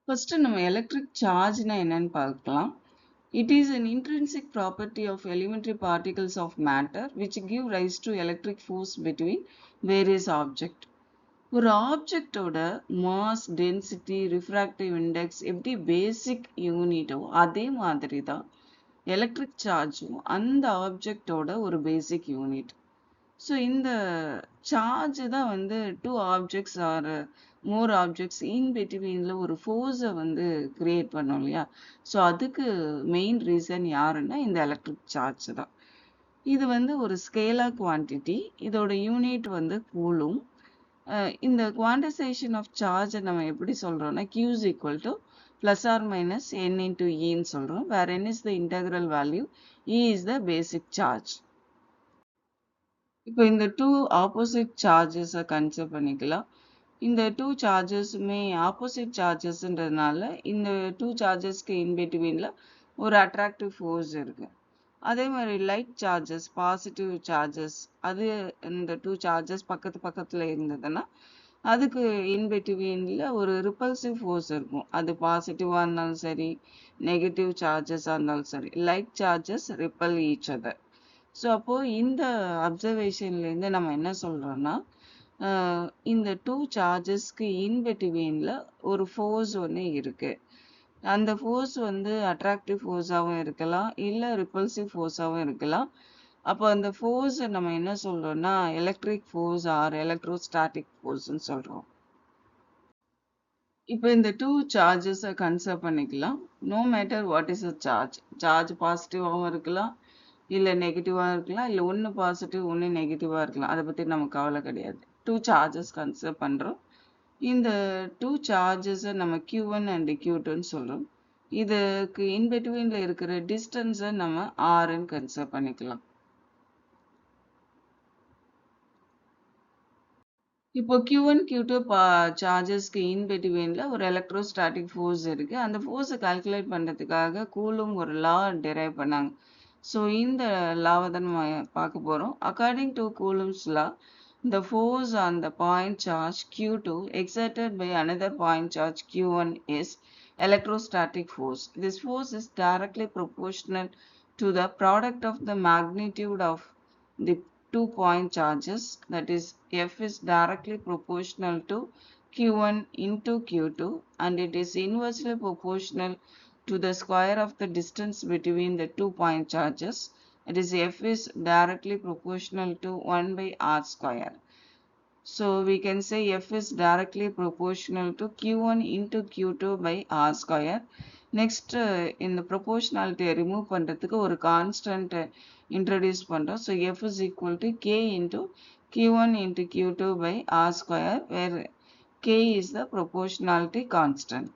First நம்ம electric charge னா என்னன்னு பார்க்கலாம். It is an intrinsic property of elementary particles of matter which give rise to electric force between various objects. ஒரு ஆப்ஜெக்டோட mass, density, refractive index எப்படி பேசிக் யூனிட்டோ அதே மாதிரி தான் எலக்ட்ரிக் சார்ஜும் அந்த ஆப்ஜெக்டோட ஒரு பேசிக் யூனிட். ஸோ இந்த சார்ஜ் தான் வந்து two objects or more objects in பிட்வீனில் ஒரு ஃபோர்ஸை வந்து கிரியேட் பண்ணோம் இல்லையா. ஸோ அதுக்கு மெயின் ரீசன் யாருன்னா இந்த எலக்ட்ரிக் சார்ஜ் தான். இது வந்து ஒரு ஸ்கேலார் குவான்டிட்டி, இதோட யூனிட் வந்து கூலும். இந்த குவான்டைசேஷன் ஆஃப் சார்ஜை நம்ம எப்படி சொல்கிறோம்னா Q is equal to plus or minus n into Eன்னு சொல்கிறோம். where n is the integral value, E is the basic charge. இப்போ இந்த டூ ஆப்போசிட் சார்ஜஸை கன்சிடர் பண்ணிக்கலாம். இந்த டூ சார்ஜஸுமே ஆப்போசிட் சார்ஜஸ்ன்றதுனால இந்த டூ சார்ஜஸ்க்கு இன் பிட்வீனில் ஒரு அட்ராக்டிவ் ஃபோர்ஸ் இருக்கு. அதே மாதிரி லைட் சார்ஜஸ், பாசிட்டிவ் சார்ஜஸ், அது இந்த டூ சார்ஜஸ் பக்கத்தில் இருந்ததுன்னா அதுக்கு இன் பிட்வீனில் ஒரு ரிப்பல்சிவ் ஃபோர்ஸ் இருக்கும். அது பாசிட்டிவாக இருந்தாலும் சரி, நெகட்டிவ் சார்ஜஸாக இருந்தாலும் சரி, light charges ripple each other. So அப்போது இந்த அப்சர்வேஷன்லேருந்து நம்ம என்ன சொல்கிறோன்னா, இந்த டூ சார்ஜஸ்க்கு இன் பிட்வீனில் ஒரு ஃபோர்ஸ் ஒன்று இருக்குது. அந்த ஃபோர்ஸ் வந்து அட்ராக்டிவ் ஃபோர்ஸாகவும் இருக்கலாம், இல்லை ரிப்பல்சிவ் ஃபோர்ஸாகவும் இருக்கலாம். அப்போ அந்த ஃபோர்ஸை நம்ம என்ன சொல்கிறோன்னா எலக்ட்ரிக் ஃபோர்ஸ் ஆர் எலக்ட்ரோஸ்டாட்டிக் ஃபோர்ஸ்ன்னு சொல்கிறோம். இப்போ இந்த டூ சார்ஜஸை கன்சிடர் பண்ணிக்கலாம். No matter what is a charge பாசிட்டிவாகவும் இருக்கலாம், இல்லை நெகட்டிவாக இருக்கலாம், இல்லை ஒன்று பாசிட்டிவ் ஒன்று நெகட்டிவாக இருக்கலாம். அதை பற்றி நமக்கு கவலை கிடையாது. டூ சார்ஜஸ் கன்சிடர் பண்ணுறோம். இந்த டூ சார்ஜஸை நம்ம Q1 அண்ட் Q2ன்னு சொல்கிறோம். இதுக்கு இன்பிட்வீனில் இருக்கிற டிஸ்டன்ஸை நம்ம Rன்னு கன்சிடர் பண்ணிக்கலாம். இப்போ Q1, Q2 சார்ஜஸ்க்கு இன்பிட்வீனில் ஒரு எலக்ட்ரோஸ்டாட்டிக் ஃபோர்ஸ் இருக்குது. அந்த ஃபோர்ஸை கால்குலேட் பண்ணுறதுக்காக கூலும் ஒரு லா டெரைவ் பண்ணாங்க. ஸோ இந்த லாவை தான் நம்ம பார்க்க போகிறோம். According to Coulomb's law, the force on the point charge Q2 exerted by another point charge Q1 is electrostatic force. This force is directly proportional to the product of the magnitude of the 2 point charges, that is F is directly proportional to Q1 into Q2 and it is inversely proportional to the square of the distance between the 2 point charges. It is F is directly proportional to 1 by R square. So we can say F is directly proportional to Q1 into Q2 by R square. Next இந்த proportionality remove பண்ணுறதுக்கு ஒரு constant introduce பண்ணுறோம். So F is equal to K into Q1 into Q2 by R square, where K is the proportionality constant.